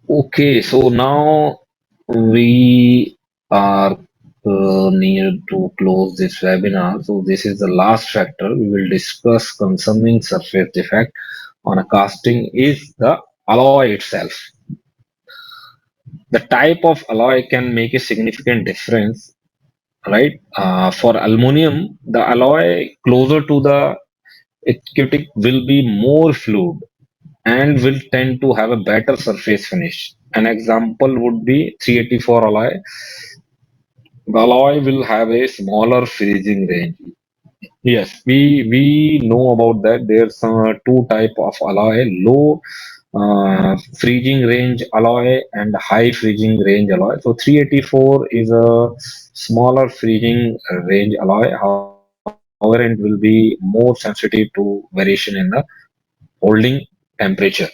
Okay, so now we are near to close this webinar. So this is the last factor we will discuss concerning surface defect on a casting is the alloy itself. The type of alloy can make a significant difference, right? For aluminum, the alloy closer to the Hpdc will be more fluid and will tend to have a better surface finish. An example would be 384 alloy. The alloy will have a smaller freezing range. Yes, we know about that. There's two type of alloy: low freezing range alloy and high freezing range alloy. So 384 is a smaller freezing range alloy. However, it will be more sensitive to variation in the holding temperature.